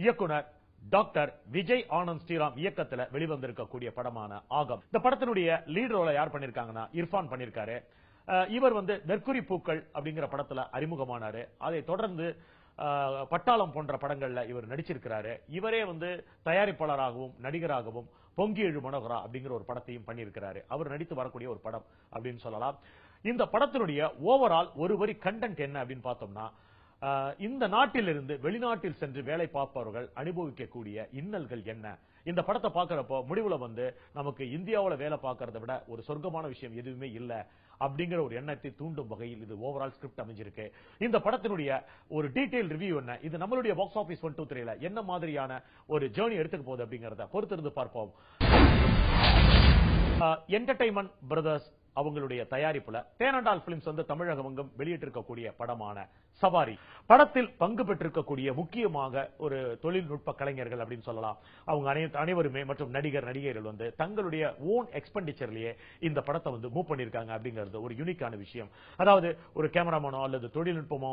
இயக்குனர் டாக்டர் விஜய் ஆனந்த் ஸ்ரீராம் இயக்கத்துல வெளிவந்திருக்கக்கூடிய படமான ஆகம். இந்த படத்தினுடைய லீட் ரோலை யார் பண்ணிருக்காங்கன்னா இர்ஃபான் பண்ணிருக்காரு. இவர் மெர்க்குரி பூக்கள் அப்படிங்கிற படத்துல அறிமுகமானாரு. அதை தொடர்ந்து பட்டாளம் போன்ற படங்கள்ல இவர் நடிச்சிருக்கிறாரு. இவரே தயாரிப்பாளராகவும் நடிகராகவும் பொங்கி எழு மனோகரா அப்படிங்கிற ஒரு படத்தையும் பண்ணியிருக்கிறாரு. அவர் நடித்து வரக்கூடிய ஒரு படம் அப்படின்னு சொல்லலாம். இந்த படத்தினுடைய ஓவரால் ஒரு வரி கண்டென்ட் என்ன அப்படின்னு பார்த்தோம்னா, இந்த நாட்டிலிருந்து வெளிநாட்டில் சென்று வேலை பார்ப்பவர்கள் அனுபவிக்கக்கூடிய இன்னல்கள் என்ன, இந்த படத்தை பார்க்கிறப்போ முடிவுல நமக்கு இந்தியாவுல வேலை பார்க்கறதை விட ஒரு சொர்க்கமான விஷயம் எதுவுமே இல்ல அப்படிங்கிற ஒரு எண்ணத்தை தூண்டும் வகையில் இது ஓவரால் ஸ்கிரிப்ட் அமைஞ்சிருக்கு. இந்த படத்தினுடைய ஒரு டீடைல் ரிவ்யூ என்ன, இது நம்மளுடைய பாக்ஸ் ஆபீஸ் 123ல என்ன மாதிரியான ஒரு ஜேர்னி எடுத்துக்க போகுது அப்படிங்கறத பொறுத்திருந்து பார்ப்போம். என்டர்டைன்மெண்ட் பிரதர்ஸ் அவங்களுடைய தயாரிப்புல தேனண்டால் பிலிம்ஸ் தமிழகம் வெளியிட்டிருக்கக்கூடிய படமான சவாரி படத்தில் பங்கு பெற்றிருக்கக்கூடிய முக்கியமாக ஒரு தொழில்நுட்ப கலைஞர்கள் அப்படின்னு சொல்லலாம். அவங்க அனைவருமே மற்றும் நடிகர் நடிகைகள் தங்களுடைய ஓன் எக்ஸ்பெண்டிச்சர்லயே இந்த படத்தை மூவ் பண்ணிருக்காங்க அப்படிங்கிறது ஒரு யூனிக்கான விஷயம். அதாவது ஒரு கேமராமேனோ அல்லது தொழில்நுட்பமோ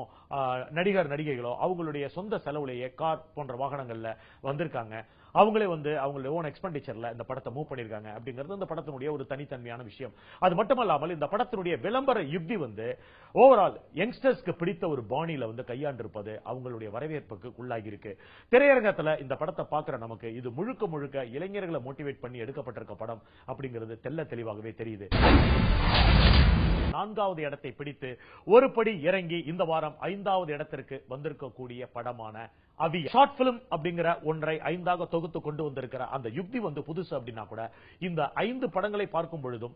நடிகர் நடிகைகளோ அவங்களுடைய சொந்த செலவுலேயே கார் போன்ற வாகனங்கள்ல வந்திருக்காங்க. அவங்களே அவங்களுடைய ஓன் எக்ஸ்பெண்டிச்சர்ல இந்த படத்தை மூவ் பண்ணிருக்காங்க அப்படிங்கிறது இந்த படத்தினுடைய ஒரு தனித்தன்மையான விஷயம். அது மட்டுமல்லாமல் இந்த படத்தினுடைய விளம்பர யுக்தி ஓவரால் யங்ஸ்டர்ஸ்க்கு பிடித்த ஒரு பாணியில கையாண்டிருப்பது அவங்களுடைய வரவேற்புக்கு உள்ளாகி இருக்கு. திரையரங்கத்துல இந்த படத்தை பார்க்கிற நமக்கு இது முழுக்க முழுக்க இளைஞர்களை மோட்டிவேட் பண்ணி எடுக்கப்பட்டிருக்க படம் அப்படிங்கிறது தெல்ல தெளிவாகவே தெரியுது. 4வது இடத்தை பிடித்து ஒரு படி இறங்கி இந்த வாரம் 5வது இடத்திற்கு வந்திருக்கக்கூடிய படமான அவி ஷார்ட் பிலிம் அப்படிங்கிற ஒன்றை 5ஆக தொகுத்து கொண்டு வந்திருக்கிற அந்த யுக்தி புதுசு அப்படின்னா கூட இந்த 5 படங்களை பார்க்கும் பொழுதும்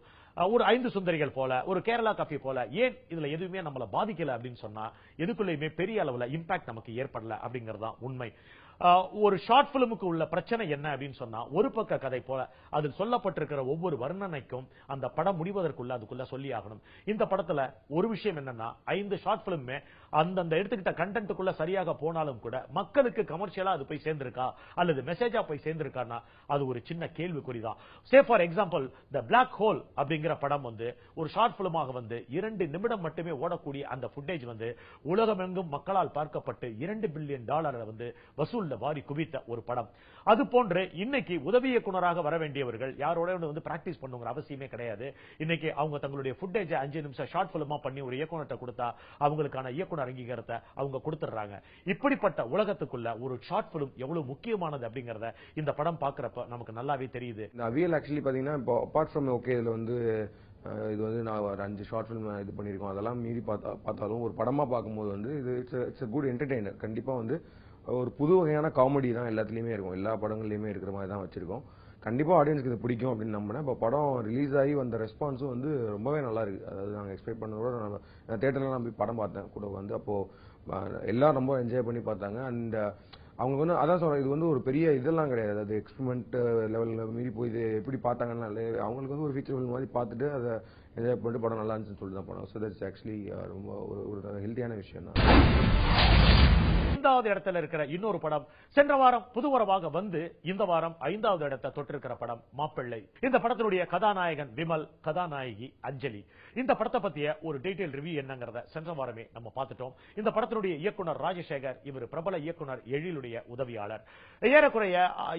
ஒரு 5 சுந்தரிகள் போல ஒரு கேரளா காஃபி போல ஏன் இதுல எதுவுமே நம்மள பாதிக்கல அப்படின்னு சொன்னா எதுக்குள்ளயுமே பெரிய அளவுல இம்பாக்ட் நமக்கு ஏற்படல அப்படிங்கறதுதான் உண்மை. ஒரு ஷார்ட் பிலிமுக்கு உள்ள பிரச்சனை என்ன அப்படின்னு சொன்னா ஒரு பக்க கதை போல அதில் சொல்லப்பட்டிருக்கிற ஒவ்வொரு வர்ணனைக்கும் அந்த படம் முடிவதற்குள்ள அதுக்குள்ள சொல்லி ஆகணும். இந்த படத்துல ஒரு விஷயம் என்னன்னா 5 ஷார்ட் பிலிமே அந்தந்த எடுத்துக்கிட்ட கண்டென்ட்டுக்குள்ள சரியாக போனாலும் கூட மக்களுக்கு கமர்ஷியலா அது போய் சேர்ந்திருக்கா அல்லது மெசேஜா போய் சேர்ந்திருக்கான்னா அது ஒரு சின்ன கேள்விக்குறிதான். Say for example the black hole அப்படிங்கிற படம் ஒரு ஷார்ட் பிலிமாக 2 நிமிடம் மட்டுமே ஓடக்கூடிய அந்த ஃபுட்டேஜ் உலகமெங்கும் மக்களால் பார்க்கப்பட்டு $2 பில்லியன் வசூல் வாரி குவித்த ஒரு படம். அது போன்று இன்னைக்கு உதவி இயக்குனராக வர வேண்டியவர்கள் யாரோட பிராக்டிஸ் பண்ணுங்கிற அவசியமே கிடையாது. இன்னைக்கு அவங்க தங்களுடைய ஃபுட்டேஜ் 5 நிமிஷம் ஷார்ட் பிலிமா பண்ணி ஒரு இயக்குனர்ட்ட கொடுத்தா அவங்களுக்கான இயக்குனர் அங்கீகாரத்தை அவங்க கொடுத்துறாங்க. இப்படிப்பட்ட உலகத்துக்குள்ள ஒரு ஷார்ட் பிலிம் எவ்வளவு முக்கியமானது அப்படிங்கறத இந்த படம் பார்க்கறப்ப நமக்கு நல்லாவே தெரியுது. இந்த அவியல் ஆக்சுவலி பாத்தீங்கன்னா இப்போ அபார்ட் ஃப்ரம் ஓகே இதுல இது நான் ஒரு 5 ஷார்ட் பிலிம் இது பண்ணிருக்கோம். அதெல்லாம் மீறி பார்த்தாலும் ஒரு படமா பார்க்கும்போது இது இட்ஸ் குட் என்டர்டெய்னர். கண்டிப்பா ஒரு புது வகையான காமெடி தான் எல்லாத்துலயுமே இருக்கும். எல்லா படங்கள்லயுமே இருக்கிற மாதிரி தான் வச்சிருக்கோம். கண்டிப்பா ஆடியன்ஸ்க்கு இது பிடிக்கும் அப்படின்னு நம்பினேன். இப்போ படம் ரிலீஸ் ஆகி வந்த ரெஸ்பான்ஸும் ரொம்பவே நல்லா இருக்கு. அதாவது நாங்கள் எக்ஸ்பெக்ட் பண்ணதோட நான் தேட்டர்ல நான் போய் படம் பார்த்தேன் கூட அப்போ எல்லாரும் ரொம்ப என்ஜாய் பண்ணி பார்த்தாங்க. அண்ட் அவங்க அதான் சொல்றேன், இது ஒரு பெரிய இதெல்லாம் கிடையாது. அது எக்ஸ்பெரிமெண்ட் லெவல்ல மீறி போய் இது எப்படி பார்த்தாங்கன்னா அவங்களுக்கு ஒரு ஃபீச்சர் ஃபிலிம் மாதிரி பார்த்துட்டு அதை என்ஜாய் பண்ணிட்டு படம் நல்லா இருந்துச்சுன்னு சொல்லி தான் படம். ஸோ தட்ஸ் ஆக்சுவலி ரொம்ப ஒரு ஹெல்த்தியான விஷயம் தான். 5வது இடத்துல இருக்கிற இன்னொரு படம் சென்ற வாரம் புதுவரவாக இந்த வாரம் 5வது இடத்தை தொட்டிருக்கிற படம் மாப்பிள்ளை. இந்த படத்தினுடைய கதாநாயகன் விமல், கதாநாயகி அஞ்சலி. இந்த படத்தை பத்திய ஒரு டீடைல் ரிவ்யூ என்னங்கறத சென்ற வாரமே நம்ம பார்த்துட்டோம். இந்த படத்தினுடைய இயக்குனர் ராஜசேகர், இவர் பிரபல இயக்குனர் எழிலுடைய உதவியாளர். ஏறக்குறைய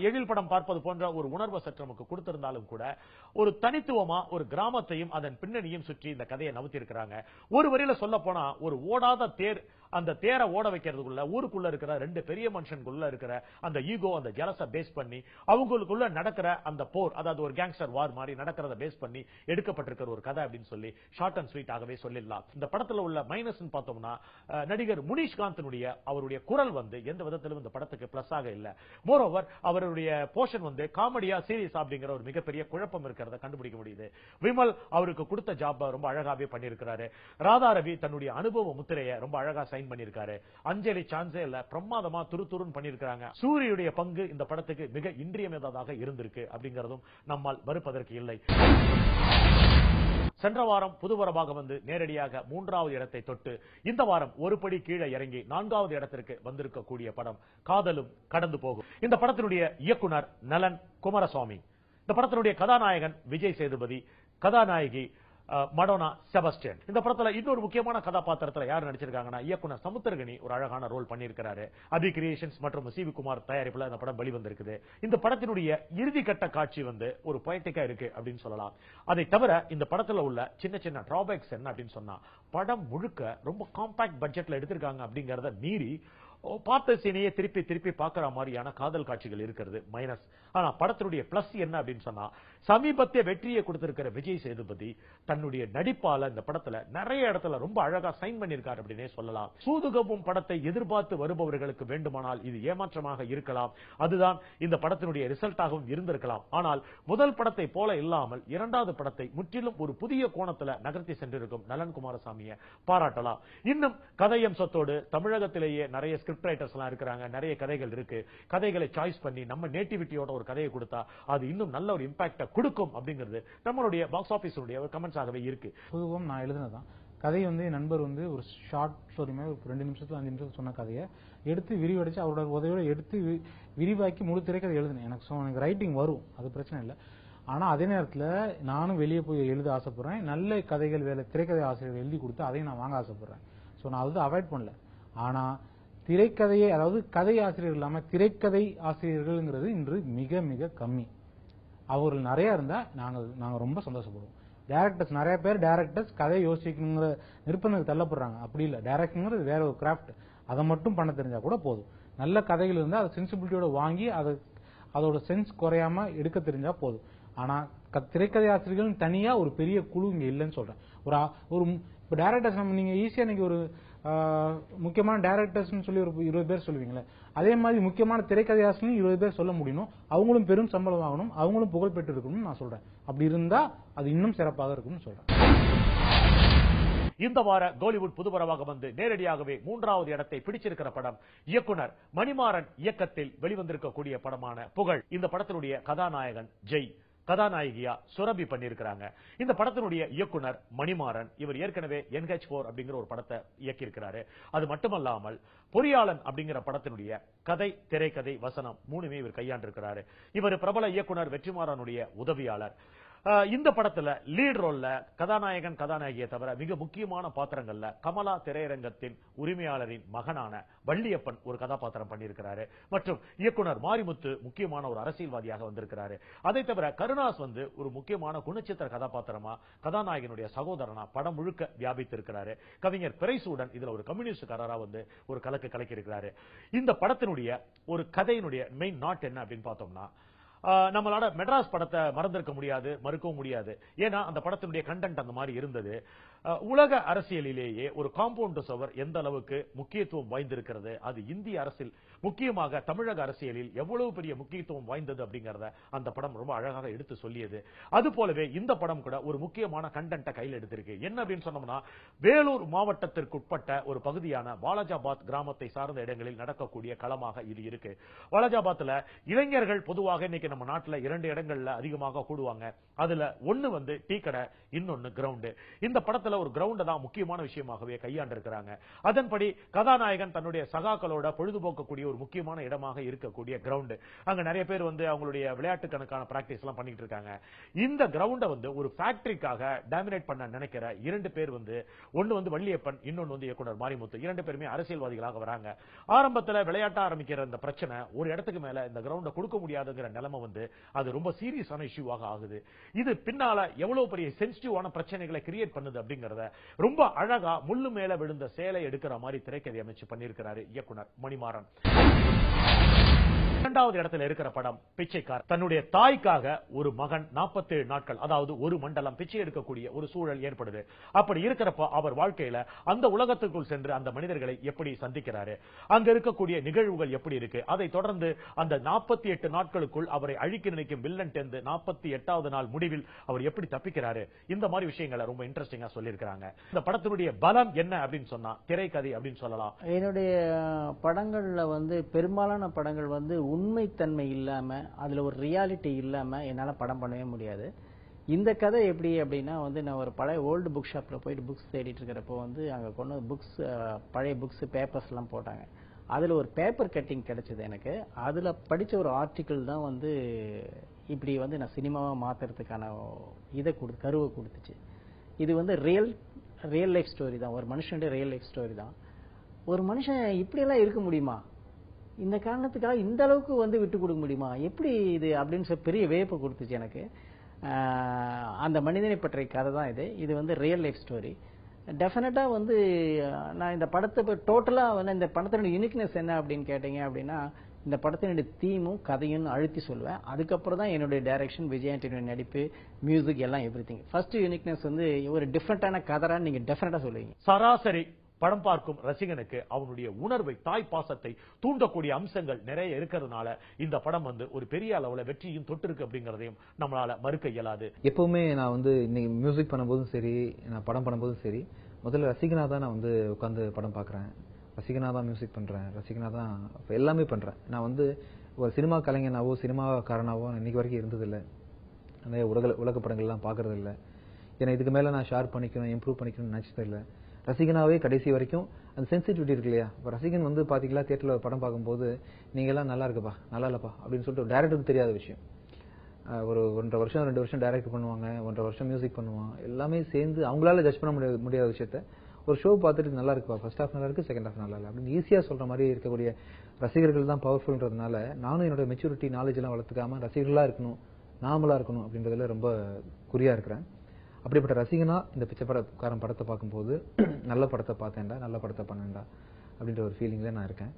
எழில் படம் பார்ப்பது போன்ற ஒரு உணர்வு சற்று நமக்கு கொடுத்திருந்தாலும் கூட ஒரு தனித்துவமா ஒரு கிராமத்தையும் அதன் பின்னணியும் சுற்றி இந்த கதையை நவுத்திருக்கிறாங்க. ஒரு வரியில சொல்ல போனா ஒரு ஓடாத தேர், அந்த தேரை ஓட வைக்கிறதுக்குள்ள ஊருக்குள்ள இருக்கிற 2 பெரிய மனுஷனுக்குள்ள இருக்கிற அந்த ஈகோ, அந்த ஜெலஸ பேஸ் பண்ணி அவங்களுக்குள்ள நடக்கிற அந்த போர், அதாவது ஒரு கேங்ஸ்டர் வார் மாதிரி நடக்கிறத பேஸ் பண்ணி எடுக்கப்பட்டிருக்கிற ஒரு கதை அப்படின்னு சொல்லி ஷார்ட் அண்ட் ஸ்வீட் ஆகவே சொல்லிடலாம். இந்த படத்துல உள்ள மைனஸ் பார்த்தோம்னா நடிகர் முனிஷ்காந்தனுடைய அவருடைய குரல் எந்த விதத்திலும் இந்த படத்துக்கு பிளஸ் ஆக இல்ல. மோர் ஓவர் அவருடைய போர்ஷன் காமெடியா சீரியஸ் அப்படிங்கிற ஒரு மிகப்பெரிய குழப்பம் இருக்கிறத கண்டுபிடிக்க முடியுது. விமல் அவருக்கு கொடுத்த ஜாப் ரொம்ப அழகாவே பண்ணியிருக்கிறாரு. ராதா ரவி தன்னுடைய அனுபவ முத்திரையை ரொம்ப அழகா சைன் பண்ணியிருக்காரு. அஞ்சலி சான்ஸே இல்ல, பிரமாதமா துருதுருன்னு பண்ணியிருக்காங்க. சூரியுடைய பங்கு இந்த படத்துக்கு மிக இன்றியமையாததாக இருந்திருக்கு அப்படிங்கறதும் நம்மால் மறுப்பதற்கு இல்லை. சென்ற வாரம் புதுவரவாக நேரடியாக 3வது இடத்தை தொட்டு இந்த வாரம் ஒரு படி கீழே இறங்கி 4வது இடத்திற்கு வந்திருக்கக்கூடிய படம் காதலும் கடந்து போகும். இந்த படத்தினுடைய இயக்குனர் நலன் குமாரசுவாமி. இந்த படத்தினுடைய கதாநாயகன் விஜய் சேதுபதி, கதாநாயகி மடோனா செபஸ்டியன். இந்த படத்துல இன்னொரு முக்கியமான கதாபாத்திரத்துல யார் நடிச்சிருக்காங்கன்னா இயக்குனர் சமுத்திரகனி ஒரு அழகான ரோல் பண்ணியிருக்கிறாரு. அபி கிரியேஷன்ஸ் மற்றும் சிவி குமார் தயாரிப்புல இந்த படம் வெளிவந்திருக்குது. இந்த படத்தினுடைய இறுதி கட்ட காட்சி வந்து ஒரு பொயட்டிக்கா இருக்கு அப்படின்னு சொல்லலாம். அதை தவிர இந்த படத்துல உள்ள சின்ன சின்ன டிராபேக்ஸ் என்ன அப்படின்னு சொன்னா, படம் முழுக்க ரொம்ப காம்பாக்ட் பட்ஜெட்ல எடுத்திருக்காங்க அப்படிங்கறத மீறி பார்த்த சீனையே திருப்பி திருப்பி பார்க்கிற மாதிரியான காதல் காட்சிகள் இருக்கிறது மைனஸ். ஆனா படத்தினுடைய பிளஸ் என்ன அப்படின்னு சொன்னா, சமீபத்திய வெற்றியை கொடுத்திருக்கிற விஜய் சேதுபதி தன்னுடைய நடிப்பால இந்த படத்துல நிறைய இடத்துல ரொம்ப அழகா சைன் பண்ணியிருக்காரு அப்படின்னே சொல்லலாம். சூதுகவும் படத்தை எதிர்பார்த்து வருபவர்களுக்கு வேண்டுமானால் இது ஏமாற்றமாக இருக்கலாம். அதுதான் இந்த படத்தினுடைய ரிசல்ட்டாகவும் இருந்திருக்கலாம். ஆனால் முதல் படத்தை போல இல்லாமல் இரண்டாவது படத்தை முற்றிலும் ஒரு புதிய கோணத்துல நகர்த்தி சென்றிருக்கும் நலன் குமாரசாமியை பாராட்டலாம். இன்னும் கதையம்சத்தோடு தமிழகத்திலேயே நிறைய ஸ்கிரிப்ட் ரைட்டர்ஸ் எல்லாம் இருக்காங்க, நிறைய கதைகள் இருக்கு. கதைகளை சாய்ஸ் பண்ணி நம்ம நேட்டிவிட்டியோட ஒரு கதையை கொடுத்தா அது இன்னும் நல்ல ஒரு இம்பாக்ட கொடுக்கும் அப்படிங்கிறது நம்மளுடைய பாக்ஸ் ஆபீஸ் கமெண்ட்ஸ் ஆகவே இருக்கு. பொதுவாக நான் எழுதுனதான் கதை வந்து என் நண்பர் வந்து ஒரு ஷார்ட் ஸ்டோரி மாதிரி ஒரு 2 நிமிஷத்துல 5 நிமிஷத்துல சொன்ன கதையை எடுத்து விரிவடைச்சு அவரோட உதவியோட எடுத்து விரிவாக்கி முழு திரைக்கதை எழுதுனேன். எனக்கு ரைட்டிங் வரும், அது பிரச்சனை இல்லை. ஆனா அதே நேரத்தில் நானும் வெளியே போய் எழுத ஆசைப்படுறேன். நல்ல கதைகள் வேலை திரைக்கதை ஆசிரியர்கள் எழுதி கொடுத்து அதையும் நான் வாங்க ஆசைப்படுறேன். ஸோ நான் அது அவாய்ட் பண்ணல. ஆனா திரைக்கதையை, அதாவது கதை ஆசிரியர்கள் இல்லாம திரைக்கதை ஆசிரியர்கள்ங்கிறது இன்று மிக மிக கம்மி. அவர்கள் நிறைய இருந்தா நாங்க ரொம்ப சந்தோஷப்படுவோம். டைரக்டர்ஸ் நிறைய பேர் கதை யோசிக்கணுங்கிற நிர்பந்தத்துக்கு தள்ளப்படுறாங்க. அப்படி இல்லை, டைரக்டருங்கிறது வேற ஒரு கிராஃப்ட். அதை மட்டும் பண்ண தெரிஞ்சா கூட போதும். நல்ல கதைகள் இருந்தா அதை சென்சிபிலிட்டியோட வாங்கி அதோட சென்ஸ் குறையாம எடுக்க தெரிஞ்சா போதும். ஆனா திரைக்கதை ஆசிரியர்கள் தனியா ஒரு பெரிய குழு இங்க இல்லைன்னு சொல்றேன். ஒரு டைரக்டர்ஸ் நீங்க ஈஸியா நீங்க ஒரு முக்கியமான டைரக்டர்ஸ் சொல்லி ஒரு 20 பேர் சொல்லுவீங்களே, அதே மாதிரி முக்கியமான திரைக்கதை ஆசிரியர் 20 பேர் சொல்ல முடியும். அவங்களும் பெரும் சம்பளம் வாங்கணும், அவங்களும் புகழ் பெற்று இருக்கணும்னு நான் சொல்றேன். அப்படி இருந்தா அது இன்னும் சிறப்பாக இருக்கும்னு சொல்றேன். இந்த வார கோலிவுட் புதுவரவாக வந்து நேரடியாகவே 3வது இடத்தை பிடிச்சிருக்கிற படம் இயக்குனர் மணிமாறன் இயக்கத்தில் வெளிவந்திருக்கக்கூடிய படமான புகழ். இந்த படத்தினுடைய கதாநாயகன் ஜெய், கதாநாயகியா சுரபி பண்ணியிருக்கிறாங்க. இந்த படத்தினுடைய இயக்குனர் மணிமாறன். இவர் ஏற்கனவே NH4 அப்படிங்கிற ஒரு படத்தை இயக்கியிருக்கிறாரு. அது மட்டுமல்லாமல் பொறியாளன் அப்படிங்கிற படத்தினுடைய கதை, திரைக்கதை, வசனம் 3மே இவர் கையாண்டிருக்கிறாரு. இவர் பிரபல இயக்குனர் வெற்றிமாறனுடைய உதவியாளர். இந்த படத்துல லீட் ரோல்ல கதாநாயகன் கதாநாயகியை தவிர மிக முக்கியமான பாத்திரங்கள்ல கமலா திரையரங்கத்தின் உரிமையாளரின் மகனான வள்ளியப்பன் ஒரு கதாபாத்திரம் பண்ணியிருக்கிறாரு. மற்றும் இயக்குனர் மாரிமுத்து முக்கியமான ஒரு அரசியல்வாதியாக வந்திருக்கிறாரு. அதை தவிர கருணாஸ் வந்து ஒரு முக்கியமான குணச்சித்திர கதாபாத்திரமா கதாநாயகனுடைய சகோதரனா படம் முழுக்க வியாபித்திருக்கிறாரு. கவிஞர் பிரைசூடன் இதுல ஒரு கம்யூனிஸ்ட்காரரா வந்து ஒரு கலக்கி இருக்கிறாரு. இந்த படத்தினுடைய ஒரு கதையினுடைய மெயின் நாட் என்ன அப்படின்னு பார்த்தோம்னா, நம்மளோட மெட்ராஸ் படத்தை மறந்திருக்க முடியாது, மறுக்கவும் முடியாது. ஏன்னா அந்த படத்தினுடைய கண்டென்ட் அந்த மாதிரி இருந்தது. உலக அரசியலிலேயே ஒரு காம்பவுண்ட் சுவர் எந்த அளவுக்கு முக்கியத்துவம் வாய்ந்திருக்கிறது, அது இந்திய அரசியல் முக்கியமாக தமிழக அரசியலில் எவ்வளவு பெரிய முக்கியத்துவம் வாய்ந்தது அப்படிங்கறத அந்த படம் ரொம்ப அழகாக எடுத்து சொல்லியது. அது போலவே இந்த படம் கூட ஒரு முக்கியமான கண்டென்ட்டை கையில் எடுத்திருக்கு. என்ன அப்படின்னு சொன்னோம்னா, வேலூர் மாவட்டத்திற்கு உட்பட்ட ஒரு பகுதியான வாலாஜாபாத் கிராமத்தை சார்ந்த இடங்களில் நடக்கக்கூடிய களமாக இது இருக்கு. வாலாஜாபாத்ல இளைஞர்கள் பொதுவாக இன்னைக்கு நம்ம நாட்டுல 2 இடங்கள்ல அதிகமாக கூடுவாங்க. அதுல ஒன்னு வந்து டீ கடை, இன்னொன்னு கிரவுண்ட். இந்த படத்துல ஒரு கிரவுண்ட் தான் முக்கியமான விஷயமாகவே கையாண்டு இருக்கிறாங்க. அதன்படி கதாநாயகன் தன்னுடைய சகாக்களோட பொழுதுபோக்கக்கூடிய ஒரு முக்கியமான இடமாக இருக்கக்கூடிய கிரவுண்ட். அங்க நிறைய பேர் வந்து அவங்களுடைய விளையாட்டுக்கான பிராக்டிஸ் எல்லாம் பண்ணிட்டு இருக்காங்க. இந்த கிரவுண்ட வந்து ஒரு ஃபேக்டரிக்காக டாமினேட் பண்ண நினைக்கிற 2 பேர் வந்து, ஒன்னு வந்து வள்ளியப்பன், இன்னொன்னு வந்து இயக்குனர் மாரிமுத்து. 2 பேருமே அரசியல்வாதிகளாக வராங்க. ஆரம்பத்துல விளையாட்ட ஆரம்பிக்கிற இந்த பிரச்சனை ஒரு இடத்துக்கு மேல இந்த கிரவுண்ட கொடுக்க முடியாதுங்கிற நிலைமை வந்து அது ரொம்ப சீரியஸான இஷ்யூவாக ஆகுது. இது பின்னால எவ்வளவு பெரிய சென்சிட்டிவான பிரச்சனைகளை கிரியேட் பண்ணுது அப்படிங்கறத ரொம்ப அழகா முள்ளு மேல விழுந்த சேலை எடுக்கிற மாதிரி திரைக்கதை அமைச்சு பண்ணியிருக்கிறாரு இயக்குனர் மணிமாறன். 2வது இடத்துல இருக்கிற படம் பிச்சைக்கார். தன்னுடைய தாய்க்காக ஒரு மகன் 47 நாட்கள், அதாவது ஒரு மண்டலம் பிச்சை எடுக்கக்கூடிய ஒரு சூழல் ஏற்படுது. அப்படி இருக்கிறப்ப அவர் வாழ்க்கையில அந்த உலகத்துக்குள் சென்று அந்த மனிதர்களை எப்படி சந்திக்கிறாரு, அங்க இருக்கக்கூடிய நிகழ்வுகள் எப்படி இருக்கு, அதை தொடர்ந்து அந்த 48 நாட்களுக்குள் அவரை அழிக்க நினைக்கும் வில்லன் டெந்து 48வது நாள் முடிவில் அவர் எப்படி தப்பிக்கிறாரு. இந்த மாதிரி விஷயங்களை ரொம்ப இன்ட்ரெஸ்டிங்கா சொல்லியிருக்காங்க. இந்த படத்தினுடைய பலம் என்ன அப்படின்னு சொன்னா திரைக்கதை அப்படின்னு சொல்லலாம். என்னுடைய படங்கள்ல வந்து பெரும்பாலான படங்கள் வந்து உண்மைத்தன்மை இல்லாம, அதுல ஒரு ரியாலிட்டி இல்லாம என்னால படம் பண்ணவே முடியாது. இந்த கதை எப்படி அப்படின்னா வந்து, நான் ஒரு பழைய ஓல்டு புக் ஷாப்ல போயிட்டு புக்ஸ் தேடிட்டு இருக்கிறப்போ வந்து அங்க கொண்டு புக்ஸ், பழைய புக்ஸ், பேப்பர்ஸ் எல்லாம் போட்டாங்க. அதுல ஒரு பேப்பர் கட்டிங் கிடைச்சது எனக்கு. அதுல படிச்ச ஒரு ஆர்டிக்கிள் தான் வந்து இப்படி வந்து நான் சினிமாவா மாத்துறதுக்கான கருவை கொடுத்துச்சு. இது வந்து ரியல் லைஃப் ஸ்டோரி தான், ஒரு மனுஷனுடைய ரியல் லைஃப் ஸ்டோரி தான். ஒரு மனுஷன் இப்படியெல்லாம் இருக்க முடியுமா, இந்த காரணத்துக்காக இந்த அளவுக்கு வந்து விட்டு கொடுக்க முடியுமா, எப்படி இது அப்படின்னு சொல்லி பெரிய வியப்பை கொடுத்துச்சு எனக்கு. அந்த மனிதனை பற்றிய கதை தான் இது. இது வந்து ரியல் லைஃப் ஸ்டோரி. டெஃபினட்டா வந்து நான் இந்த படத்தை டோட்டலா வந்து இந்த படத்தினுடைய யூனிக்னஸ் என்ன அப்படின்னு கேட்டீங்க அப்படின்னா, இந்த படத்தினுடைய தீமும் கதையும் அழுத்தி சொல்லுவேன். அதுக்கப்புறம் தான் என்னுடைய டைரக்ஷன், விஜய் ஆண்டனியோட நடிப்பு, மியூசிக் எல்லாம் எவ்ரிதிங். ஃபர்ஸ்ட் யூனிக்னஸ் வந்து ஒரு டிஃபரெண்டான கதரான்னு நீங்க டெஃபினட்டா சொல்லுவீங்க. சராசரி படம் பார்க்கும் ரசிகனுக்கு அவனுடைய உணர்வை, தாய் பாசத்தை தூண்டக்கூடிய அம்சங்கள் நிறைய இருக்கிறதுனால இந்த படம் வந்து ஒரு பெரிய அளவுல வெற்றியும் தொட்டிருக்கு அப்படிங்கறதையும் நம்மளால மறுக்க இயலாது. எப்பவுமே நான் வந்து இன்னைக்கு மியூசிக் பண்ணும்போதும் சரி, நான் படம் பண்ணும்போதும் சரி, முதல்ல ரசிகனா தான் நான் வந்து உட்காந்து படம் பார்க்குறேன், ரசிகனா தான் மியூசிக் பண்றேன், ரசிகனா தான் எல்லாமே பண்றேன். நான் வந்து ஒரு சினிமா கலைஞனாவோ சினிமாக்காரனாவோ இன்னைக்கு வரைக்கும் இருந்ததில்லை. நிறைய உலக படங்கள்லாம் பார்க்கறது இல்லை. ஏன்னா இதுக்கு மேல நான் ஷேர் பண்ணிக்கணும், இம்ப்ரூவ் பண்ணிக்கணும்னு நினைச்சது இல்லை. ரசிகனாவே கடைசி வரைக்கும் அந்த சென்சிட்டிவிட்டி இருக்கு இல்லையா. இப்போ ரசிகன் வந்து பாத்தீங்களா, தியேட்டர்ல படம் பார்க்கும்போது நீங்க எல்லாம் நல்லா இருக்குப்பா, நல்லா இல்லப்பா அப்படின்னு சொல்லிட்டு டைரக்டருக்கு தெரியாத விஷயம். ஒரு 1.5 வருஷம் 2 வருஷம் டைரக்ட் பண்ணுவாங்க, 1.5 வருஷம் மியூசிக் பண்ணுவான், எல்லாமே சேர்ந்து அவங்களால ஜட்ஜ் பண்ண முடியாத விஷயத்த ஒரு ஷோ பார்த்துட்டு நல்லா இருக்குப்பா, ஃபர்ஸ்ட் ஹாஃப் நல்லா இருக்கு, செகண்ட் ஹாஃப் நல்லா இல்லை அப்படின்னு ஈஸியா சொல்ற மாதிரி இருக்கக்கூடிய ரசிகர்கள் தான் பவர்ஃபுல்ன்றதுனால நானும் என்னோட மெச்சூரிட்டி நாலேஜ் எல்லாம் வளர்த்துக்காம ரசிகர்களா இருக்கணும், நார்மலா இருக்கணும் அப்படின்றதுல ரொம்ப குறியா இருக்கிறேன். அப்படிப்பட்ட ரசிகனா இந்த பிச்சைக்காரன் படத்தை பார்க்கும்போது நல்ல படத்தை பார்த்தேன்டா, நல்ல படத்தை பண்ணேன்டா அப்படின்ற ஒரு ஃபீலிங்ல நான் இருக்கேன்.